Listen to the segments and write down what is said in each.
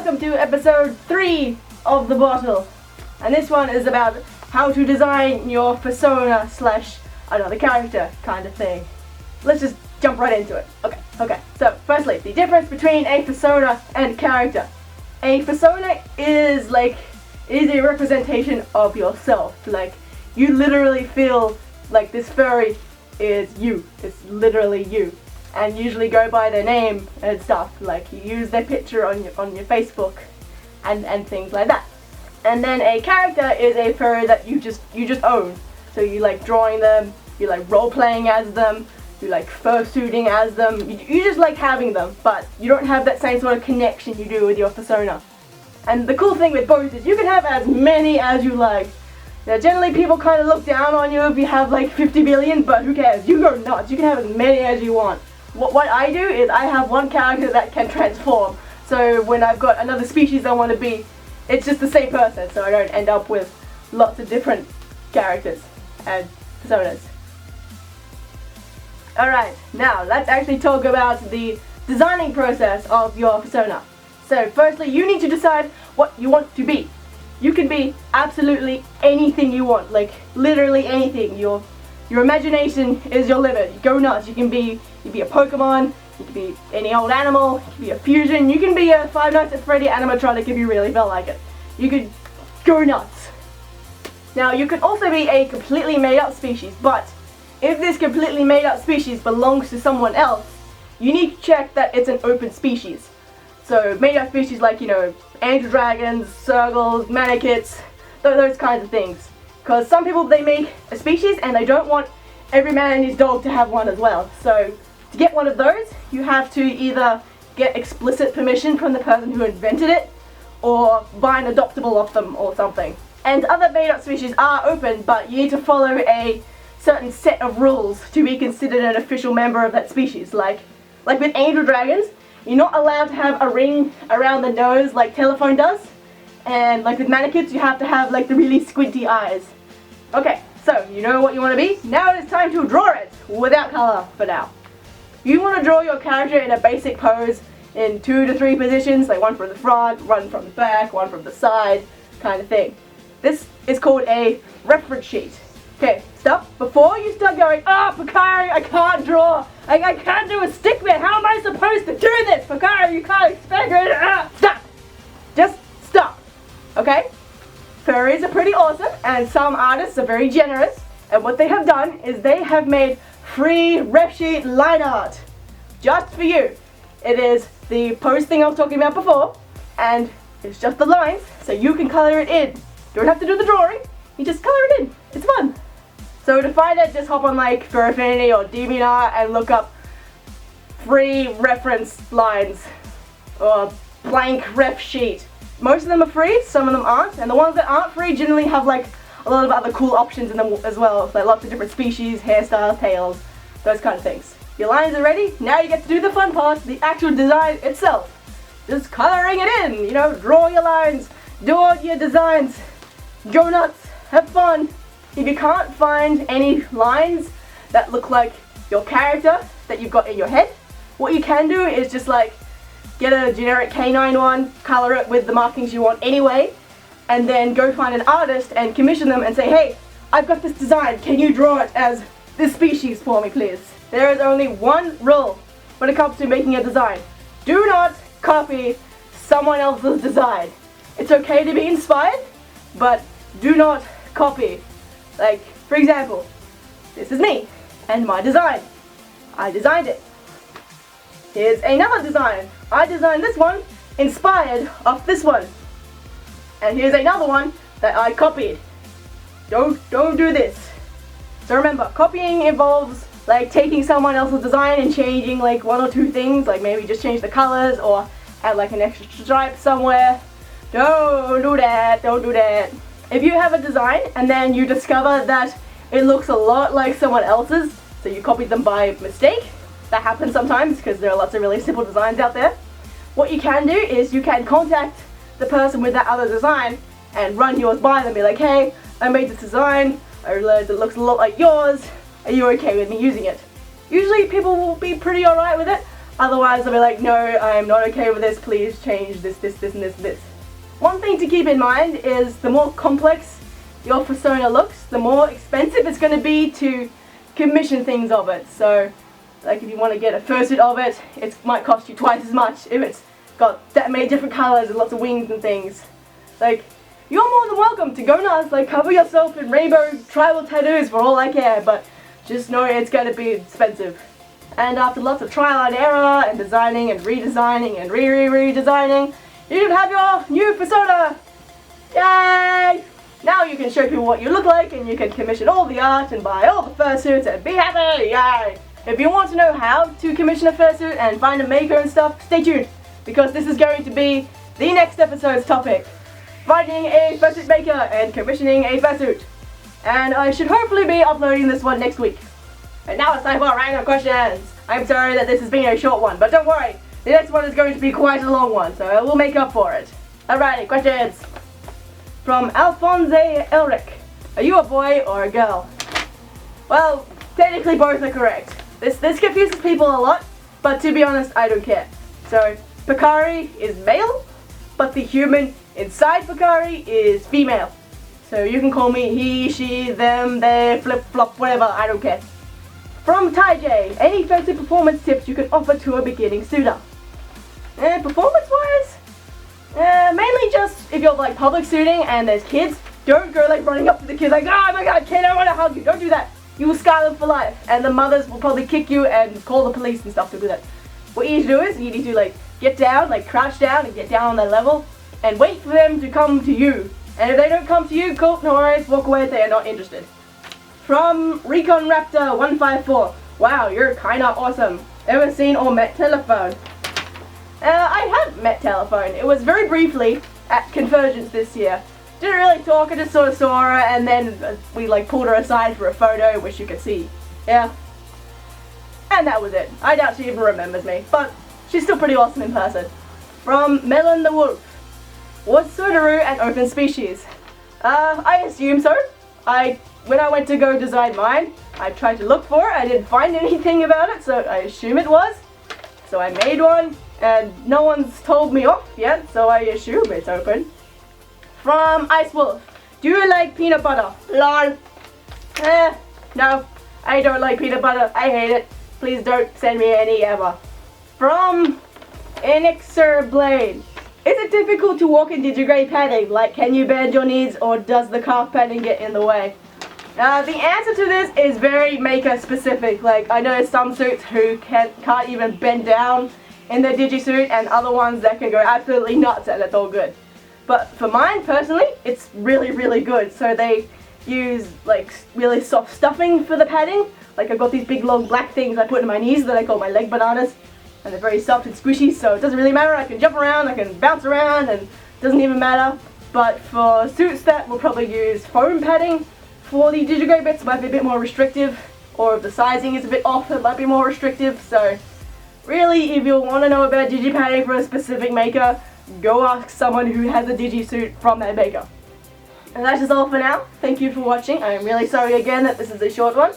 welcome to episode 3 of The Bottle. And this one is about how to design your persona slash another character kind of thing. Let's just jump right into it. Okay. So, firstly, the difference between a persona and character. A persona is a representation of yourself. Like, you literally feel like this furry is you. It's literally you. And usually go by their name and stuff. Like, you use their picture on your Facebook and things like that. And then a character is a furry that you just own. So you like drawing them, you like role playing as them, you like fursuiting as them. You just like having them, but you don't have that same sort of connection you do with your persona. And the cool thing with both is you can have as many as you like. Now generally people kind of look down on you if you have like 50 billion, but who cares? You go nuts. You can have as many as you want. What I do is I have one character that can transform. So when I've got another species I want to be, it's just the same person, so I don't end up with lots of different characters and personas. Alright, now let's actually talk about the designing process of your persona. So firstly, you need to decide what you want to be. You can be absolutely anything you want, like literally anything. Your imagination is your limit. You go nuts. You can be a Pokemon, you can be any old animal, you can be a fusion, you can be a Five Nights at Freddy animatronic if you really felt like it. You could go nuts. Now you can also be a completely made up species, but if this completely made up species belongs to someone else, you need to check that it's an open species. So made up species like, angel dragons, circles, manakits, those kinds of things. Because some people, they make a species and they don't want every man and his dog to have one as well. So to get one of those, you have to either get explicit permission from the person who invented it, or buy an adoptable off them or something. And other made-up species are open, but you need to follow a certain set of rules to be considered an official member of that species. Like with angel dragons, you're not allowed to have a ring around the nose like Telephone does. And like with manakits, you have to have like the really squinty eyes. Okay, so you know what you want to be? Now it is time to draw it without color for now. You want to draw your character in a basic pose in 2 to 3 positions, like one from the front, one from the back, one from the side, kind of thing. This is called a reference sheet. Okay, stop. Before you start going, Pocari, I can't draw. I can't do a stick man. How am I supposed to do this? Pocari, you can't expect it. Stop. Just stop. Okay? Furries are pretty awesome, and some artists are very generous. And what they have done is they have made free ref sheet line art just for you. It is the pose thing I was talking about before, and it's just the lines, so you can color it in. You don't have to do the drawing, you just color it in. It's fun. So to find it, just hop on like Fur Affinity or DeviantArt and look up free reference lines or blank ref sheet. Most of them are free, some of them aren't, and the ones that aren't free generally have like a lot of other cool options in them as well, like lots of different species, hairstyles, tails, those kind of things. Your lines are ready, now you get to do the fun part, the actual design itself. Just coloring it in, draw your lines, do all your designs, go nuts, have fun. If you can't find any lines that look like your character that you've got in your head, what you can do is just like get a generic canine one, color it with the markings you want anyway, and then go find an artist and commission them and say, hey, I've got this design, can you draw it as this species for me please? There is only one rule when it comes to making a design. Do not copy someone else's design. It's okay to be inspired, but do not copy. Like, for example, this is me and my design. I designed it. Here's another design. I designed this one inspired off this one. And here's another one that I copied. Don't do this. So remember, copying involves like taking someone else's design and changing like 1 or 2 things, like maybe just change the colors or add like an extra stripe somewhere. Don't do that, don't do that. If you have a design and then you discover that it looks a lot like someone else's, so you copied them by mistake, that happens sometimes because there are lots of really simple designs out there. What you can do is you can contact the person with that other design and run yours by them. Be like, hey, I made this design, I realized it looks a lot like yours, are you okay with me using it? Usually people will be pretty alright with it. Otherwise, I'll be like, no, I'm not okay with this, please change this, this, and this, and this. One thing to keep in mind is the more complex your Fursona looks, the more expensive it's going to be to commission things of it. So, like if you want to get a fursuit of it, it might cost you twice as much if it's got that many different colors and lots of wings and things. Like, you're more than welcome to go nuts, like cover yourself in rainbow tribal tattoos for all I care, but just know it's going to be expensive. And after lots of trial and error and designing and redesigning and redesigning, you can have your new Fursona! Yay! Now you can show people what you look like and you can commission all the art and buy all the fursuits and be happy! Yay! If you want to know how to commission a fursuit and find a maker and stuff, stay tuned, because this is going to be the next episode's topic. Finding a fursuit maker and commissioning a fursuit. And I should hopefully be uploading this one next week. And now it's time for random questions. I'm sorry that this has been a short one, but don't worry, the next one is going to be quite a long one, so we'll make up for it. Alrighty, questions. From Alphonse Elric. Are you a boy or a girl? Well, technically both are correct. This confuses people a lot, but to be honest, I don't care. So, Pocari is male, but the human inside Pocari is female. So you can call me he, she, them, they, flip, flop, whatever, I don't care. From Ty J, any fursuit performance tips you can offer to a beginning suitor? Performance wise? Mainly just if you're like public suiting and there's kids, don't go like running up to the kids like, oh my god, kid, I want to hug you. Don't do that. You will scar them for life, and the mothers will probably kick you and call the police and stuff to do that. What you need to do is you need to like get down, like crouch down and get down on their level and wait for them to come to you. And if they don't come to you, cool, no worries, walk away if they are not interested. From Recon Raptor 154. Wow, you're kinda awesome. Ever seen or met Telephone? I have met Telephone. It was very briefly at Convergence this year. Didn't really talk, I just sort of saw her and then we like pulled her aside for a photo, which you could see. Yeah. And that was it. I doubt she even remembers me, but she's still pretty awesome in person. From Melon the Wolf. Was Sudaru an open species? I assume so. When I went to go design mine, I tried to look for it, I didn't find anything about it, so I assume it was. So I made one, and no one's told me off yet, so I assume it's open. From Ice Wolf. Do you like peanut butter? Lol. No, I don't like peanut butter, I hate it. Please don't send me any ever. From Enixer Blade. Is it difficult to walk in digigrade padding? Like, can you bend your knees or does the calf padding get in the way? The answer to this is very maker specific. Like, I know some suits who can't even bend down in their digisuit and other ones that can go absolutely nuts and it's all good. But for mine personally, it's really, really good. So they use like really soft stuffing for the padding. Like I've got these big long black things I put in my knees that I call my leg bananas. And they're very soft and squishy, so it doesn't really matter. I can jump around, I can bounce around, and it doesn't even matter. But for suits that will probably use foam padding, for the digigrade bits it might be a bit more restrictive, or if the sizing is a bit off it might be more restrictive. So really, if you want to know about digi padding for a specific maker, go ask someone who has a digi suit from that maker. And that's just all for now. Thank you for watching. I am really sorry again that this is a short one.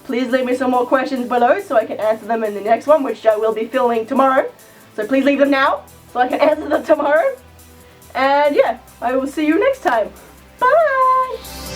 Please leave me some more questions below so I can answer them in the next one, which I will be filming tomorrow. So please leave them now so I can answer them tomorrow. And yeah, I will see you next time. Bye!